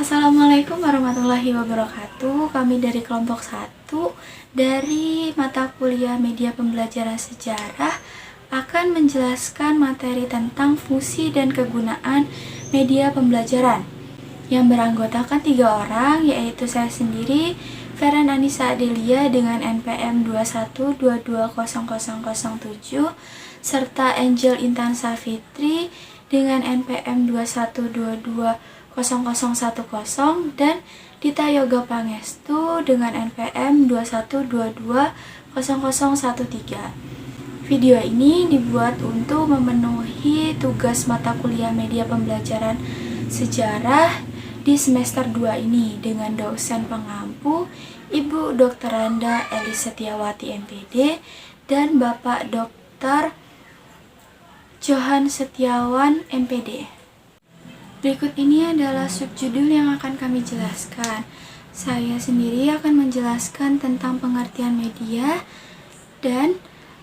Assalamualaikum warahmatullahi wabarakatuh. Kami dari kelompok 1 dari mata kuliah Media Pembelajaran Sejarah akan menjelaskan materi tentang fungsi dan kegunaan media pembelajaran yang beranggotakan 3 orang, yaitu saya sendiri, Feren Anissa Adelia dengan NPM 21220007 serta Angel Intan Safitri dengan NPM 21220010 dan Dita Yoga Pangestu dengan NPM 21220013. Video ini dibuat untuk memenuhi tugas mata kuliah media pembelajaran sejarah di semester 2 ini dengan dosen pengampu Ibu Dr. Randa Elis Setiawati MPD dan Bapak Dr. Johan Setiawan MPD. Berikut ini adalah subjudul yang akan kami jelaskan. Saya sendiri akan menjelaskan tentang pengertian media dan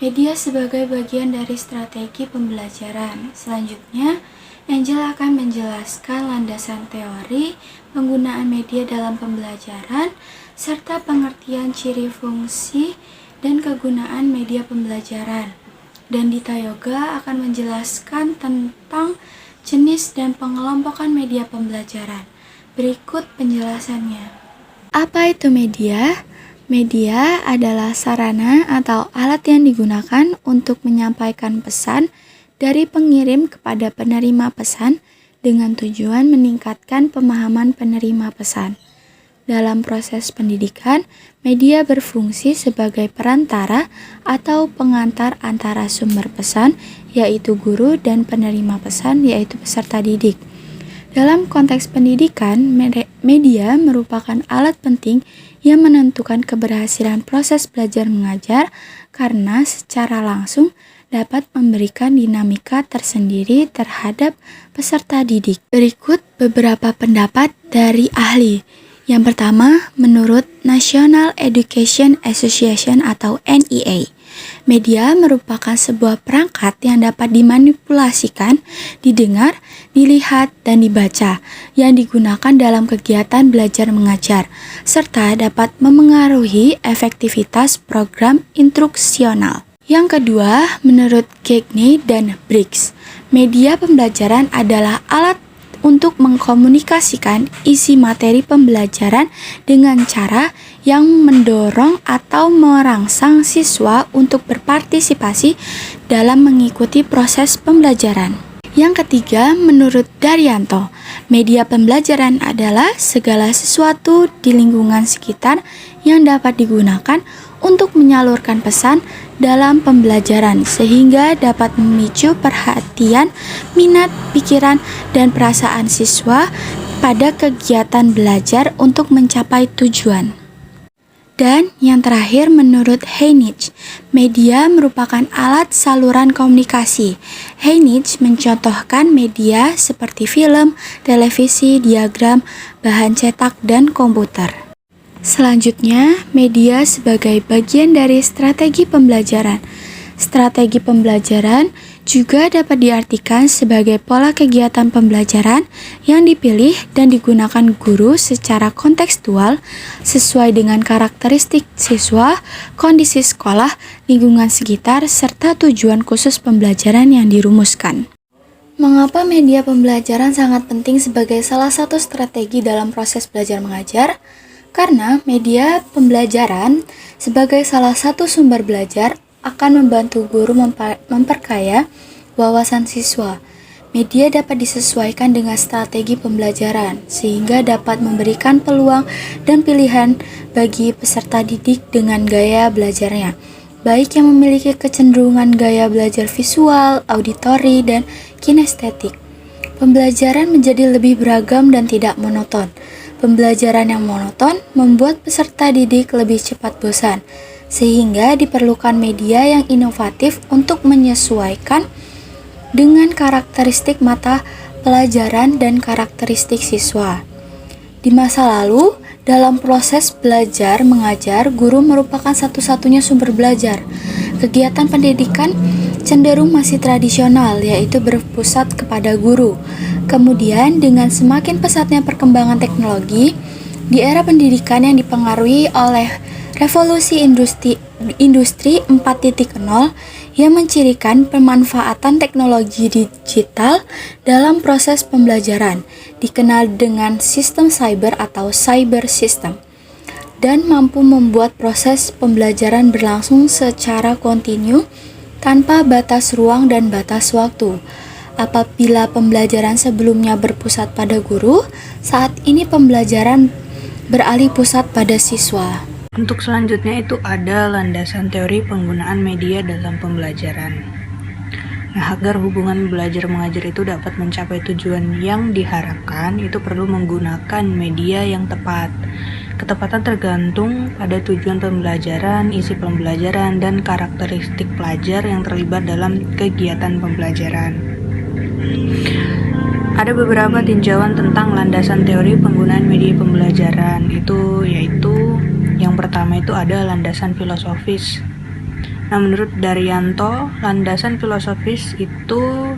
media sebagai bagian dari strategi pembelajaran. Selanjutnya, Angel akan menjelaskan landasan teori penggunaan media dalam pembelajaran serta pengertian ciri fungsi dan kegunaan media pembelajaran. Dan Dita Yoga akan menjelaskan tentang jenis dan pengelompokan media pembelajaran. Berikut penjelasannya. Apa itu media? Media adalah sarana atau alat yang digunakan untuk menyampaikan pesan dari pengirim kepada penerima pesan dengan tujuan meningkatkan pemahaman penerima pesan. Dalam proses pendidikan, media berfungsi sebagai perantara atau pengantar antara sumber pesan, yaitu guru, dan penerima pesan, yaitu peserta didik. Dalam konteks pendidikan, media merupakan alat penting yang menentukan keberhasilan proses belajar mengajar karena secara langsung dapat memberikan dinamika tersendiri terhadap peserta didik. Berikut beberapa pendapat dari ahli. Yang pertama, menurut National Education Association atau NEA, media merupakan sebuah perangkat yang dapat dimanipulasikan, didengar, dilihat, dan dibaca, yang digunakan dalam kegiatan belajar mengajar, serta dapat memengaruhi efektivitas program instruksional. Yang kedua, menurut Gagne dan Briggs, media pembelajaran adalah alat untuk mengkomunikasikan isi materi pembelajaran dengan cara yang mendorong atau merangsang siswa untuk berpartisipasi dalam mengikuti proses pembelajaran. Yang ketiga, menurut Daryanto, media pembelajaran adalah segala sesuatu di lingkungan sekitar yang dapat digunakan untuk menyalurkan pesan dalam pembelajaran sehingga dapat memicu perhatian, minat, pikiran, dan perasaan siswa pada kegiatan belajar untuk mencapai tujuan. Dan yang terakhir, menurut Heinich, media merupakan alat saluran komunikasi. Heinich mencontohkan media seperti film, televisi, diagram, bahan cetak, dan komputer. Selanjutnya, media sebagai bagian dari strategi pembelajaran. Strategi pembelajaran juga dapat diartikan sebagai pola kegiatan pembelajaran yang dipilih dan digunakan guru secara kontekstual sesuai dengan karakteristik siswa, kondisi sekolah, lingkungan sekitar, serta tujuan khusus pembelajaran yang dirumuskan. Mengapa media pembelajaran sangat penting sebagai salah satu strategi dalam proses belajar mengajar? Karena media pembelajaran sebagai salah satu sumber belajar akan membantu guru memperkaya wawasan siswa. Media dapat disesuaikan dengan strategi pembelajaran sehingga dapat memberikan peluang dan pilihan bagi peserta didik dengan gaya belajarnya, baik yang memiliki kecenderungan gaya belajar visual, auditori, dan kinestetik. Pembelajaran menjadi lebih beragam dan tidak monoton. Pembelajaran yang monoton membuat peserta didik lebih cepat bosan, sehingga diperlukan media yang inovatif untuk menyesuaikan dengan karakteristik mata pelajaran dan karakteristik siswa. Di masa lalu, dalam proses belajar mengajar, guru merupakan satu-satunya sumber belajar. Kegiatan pendidikan cenderung masih tradisional, yaitu berpusat kepada guru. Kemudian, dengan semakin pesatnya perkembangan teknologi di era pendidikan yang dipengaruhi oleh revolusi industri 4.0 yang mencirikan pemanfaatan teknologi digital dalam proses pembelajaran, dikenal dengan sistem cyber atau cyber system, dan mampu membuat proses pembelajaran berlangsung secara kontinu tanpa batas ruang dan batas waktu. Apabila pembelajaran sebelumnya berpusat pada guru, saat ini pembelajaran beralih pusat pada siswa. Untuk selanjutnya itu ada landasan teori penggunaan media dalam pembelajaran. Nah, agar hubungan belajar mengajar itu dapat mencapai tujuan yang diharapkan, itu perlu menggunakan media yang tepat. Ketepatan tergantung pada tujuan pembelajaran, isi pembelajaran, dan karakteristik pelajar yang terlibat dalam kegiatan pembelajaran. Ada beberapa tinjauan tentang landasan teori penggunaan media pembelajaran, yaitu yang pertama itu ada landasan filosofis. Nah, menurut Daryanto, landasan filosofis itu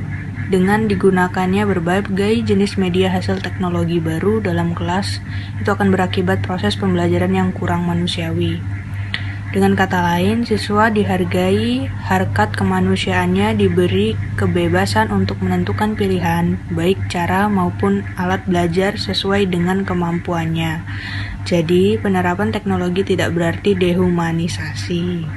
dengan digunakannya berbagai jenis media hasil teknologi baru dalam kelas itu akan berakibat proses pembelajaran yang kurang manusiawi. Dengan kata lain, siswa dihargai harkat kemanusiaannya, diberi kebebasan untuk menentukan pilihan, baik cara maupun alat belajar sesuai dengan kemampuannya. Jadi, penerapan teknologi tidak berarti dehumanisasi.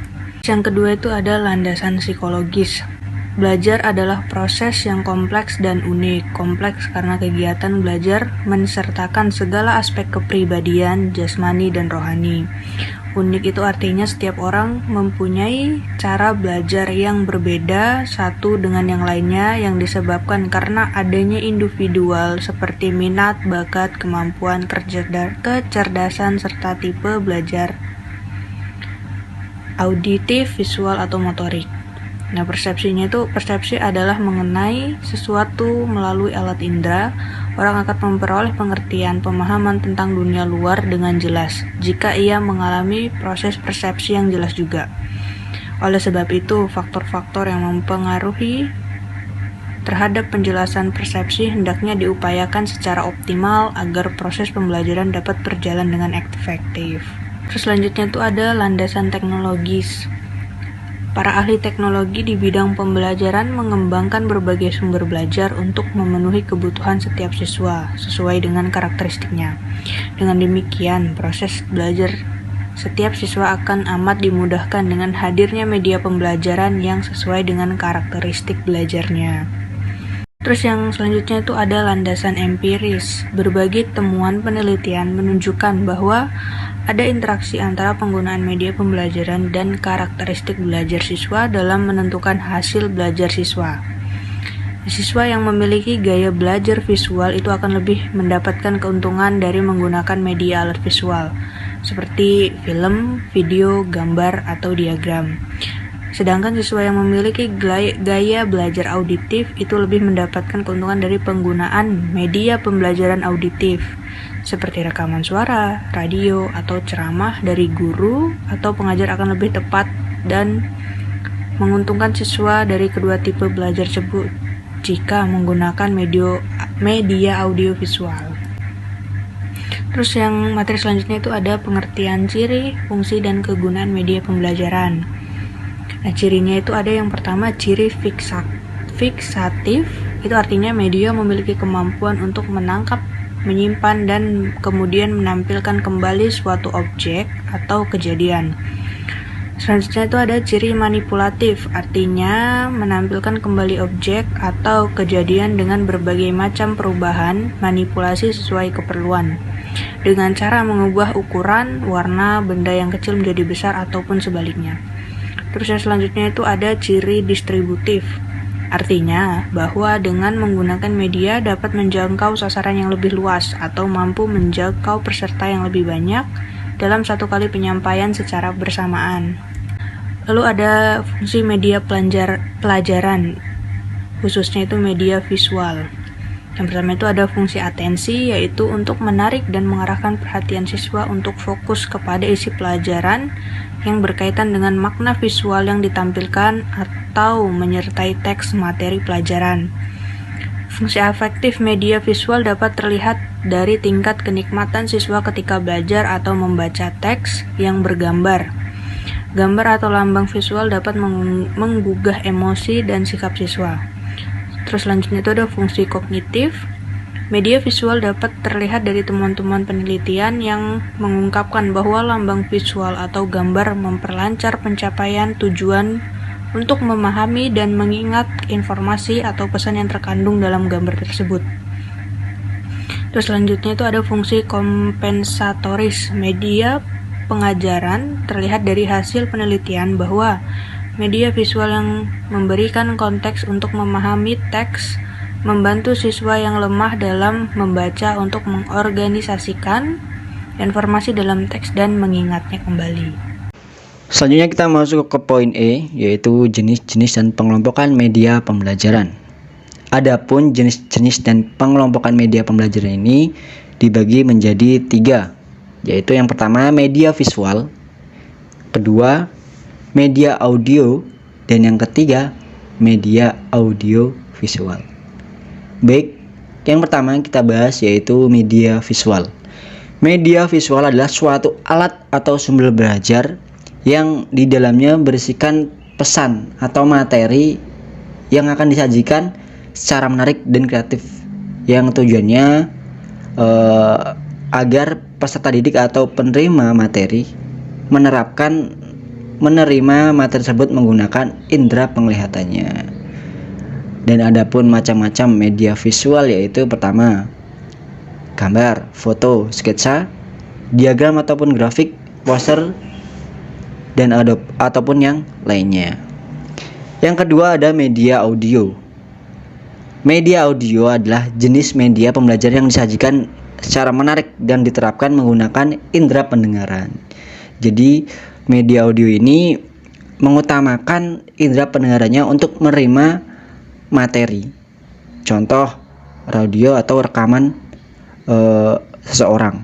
Yang kedua itu ada landasan psikologis. Belajar adalah proses yang kompleks dan unik. Kompleks karena kegiatan belajar mensertakan segala aspek kepribadian, jasmani, dan rohani. Unik itu artinya setiap orang mempunyai cara belajar yang berbeda satu dengan yang lainnya yang disebabkan karena adanya individual seperti minat, bakat, kemampuan, kecerdasan, serta tipe belajar auditif, visual, atau motorik. Nah, persepsi adalah mengenai sesuatu melalui alat indera. Orang akan memperoleh pengertian, pemahaman tentang dunia luar dengan jelas jika ia mengalami proses persepsi yang jelas juga. Oleh sebab itu, faktor-faktor yang mempengaruhi terhadap penjelasan persepsi hendaknya diupayakan secara optimal agar proses pembelajaran dapat berjalan dengan efektif. Terus selanjutnya itu ada landasan teknologis. Para ahli teknologi di bidang pembelajaran mengembangkan berbagai sumber belajar untuk memenuhi kebutuhan setiap siswa sesuai dengan karakteristiknya. Dengan demikian, proses belajar setiap siswa akan amat dimudahkan dengan hadirnya media pembelajaran yang sesuai dengan karakteristik belajarnya. Terus yang selanjutnya itu ada landasan empiris. Berbagai temuan penelitian menunjukkan bahwa ada interaksi antara penggunaan media pembelajaran dan karakteristik belajar siswa dalam menentukan hasil belajar siswa. Siswa yang memiliki gaya belajar visual itu akan lebih mendapatkan keuntungan dari menggunakan media alat visual, seperti film, video, gambar, atau diagram. Sedangkan siswa yang memiliki gaya belajar auditif itu lebih mendapatkan keuntungan dari penggunaan media pembelajaran auditif, seperti rekaman suara, radio, atau ceramah dari guru atau pengajar akan lebih tepat dan menguntungkan siswa dari kedua tipe belajar tersebut jika menggunakan media audiovisual. Terus yang materi selanjutnya itu ada pengertian ciri, fungsi, dan kegunaan media pembelajaran. Nah, cirinya itu ada yang pertama ciri fiksatif, itu artinya media memiliki kemampuan untuk menangkap, menyimpan, dan kemudian menampilkan kembali suatu objek atau kejadian. Selanjutnya itu ada ciri manipulatif, artinya menampilkan kembali objek atau kejadian dengan berbagai macam perubahan manipulasi sesuai keperluan, dengan cara mengubah ukuran, warna, benda yang kecil menjadi besar ataupun sebaliknya. Terus yang selanjutnya itu ada ciri distributif, artinya bahwa dengan menggunakan media dapat menjangkau sasaran yang lebih luas atau mampu menjangkau peserta yang lebih banyak dalam satu kali penyampaian secara bersamaan. Lalu ada fungsi media pelajaran, khususnya itu media visual. Yang pertama itu ada fungsi atensi, yaitu untuk menarik dan mengarahkan perhatian siswa untuk fokus kepada isi pelajaran yang berkaitan dengan makna visual yang ditampilkan atau menyertai teks materi pelajaran. Fungsi afektif media visual dapat terlihat dari tingkat kenikmatan siswa ketika belajar atau membaca teks yang bergambar. Gambar atau lambang visual dapat menggugah emosi dan sikap siswa. Terus selanjutnya itu ada fungsi kognitif. Media visual dapat terlihat dari temuan-temuan penelitian yang mengungkapkan bahwa lambang visual atau gambar memperlancar pencapaian tujuan untuk memahami dan mengingat informasi atau pesan yang terkandung dalam gambar tersebut. Terus selanjutnya itu ada fungsi kompensatoris. Media pengajaran terlihat dari hasil penelitian bahwa media visual yang memberikan konteks untuk memahami teks membantu siswa yang lemah dalam membaca untuk mengorganisasikan informasi dalam teks dan mengingatnya kembali. Selanjutnya kita masuk ke poin E, yaitu jenis-jenis dan pengelompokan media pembelajaran. Adapun jenis-jenis dan pengelompokan media pembelajaran ini dibagi menjadi 3, yaitu yang pertama media visual, kedua media audio, dan yang ketiga media audio visual. Baik, yang pertama kita bahas yaitu media visual. Media visual adalah suatu alat atau sumber belajar yang di dalamnya berisikan pesan atau materi yang akan disajikan secara menarik dan kreatif, yang tujuannya agar peserta didik atau penerima materi menerima materi tersebut menggunakan indera penglihatannya. Dan adapun macam-macam media visual yaitu pertama gambar, foto, sketsa, diagram ataupun grafik, poster, dan ataupun yang lainnya. Yang kedua ada media audio. Media audio adalah jenis media pembelajaran yang disajikan secara menarik dan diterapkan menggunakan indera pendengaran. Jadi media audio ini mengutamakan indera pendengarannya untuk menerima materi. Contoh radio atau rekaman seseorang.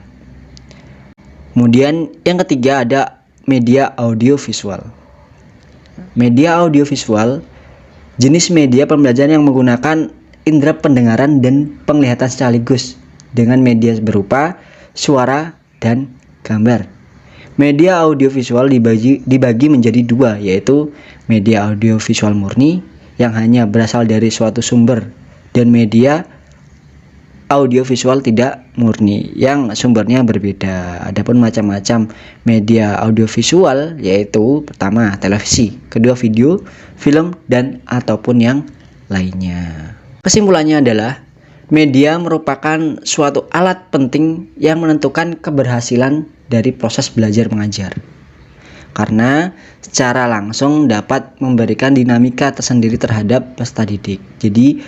Kemudian yang ketiga ada media audiovisual. Media audiovisual jenis media pembelajaran yang menggunakan indera pendengaran dan penglihatan sekaligus dengan media berupa suara dan gambar. Media audiovisual dibagi menjadi 2, yaitu media audiovisual murni yang hanya berasal dari suatu sumber dan media audiovisual tidak murni yang sumbernya berbeda. Adapun macam-macam media audiovisual yaitu pertama televisi, kedua video, film, dan ataupun yang lainnya. Kesimpulannya adalah media merupakan suatu alat penting yang menentukan keberhasilan dari proses belajar mengajar, karena secara langsung dapat memberikan dinamika tersendiri terhadap peserta didik. Jadi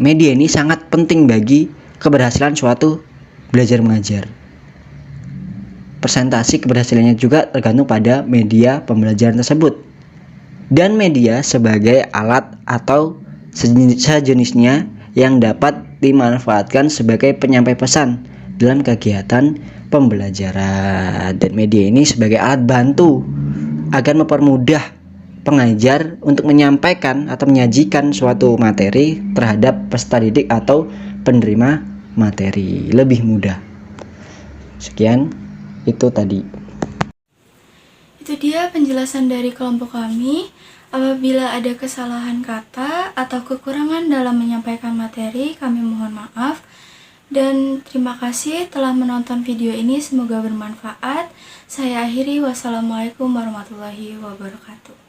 media ini sangat penting bagi keberhasilan suatu belajar mengajar. Persentase keberhasilannya juga tergantung pada media pembelajaran tersebut. Dan media sebagai alat atau sejenisnya yang dapat dimanfaatkan sebagai penyampai pesan dalam kegiatan pembelajaran. Dan media ini sebagai alat bantu agar mempermudah pengajar untuk menyampaikan atau menyajikan suatu materi terhadap peserta didik atau penerima materi lebih mudah. Sekian itu tadi. Itu dia penjelasan dari kelompok kami. Apabila ada kesalahan kata atau kekurangan dalam menyampaikan materi, kami mohon maaf. Dan terima kasih telah menonton video ini, semoga bermanfaat. Saya akhiri, wassalamualaikum warahmatullahi wabarakatuh.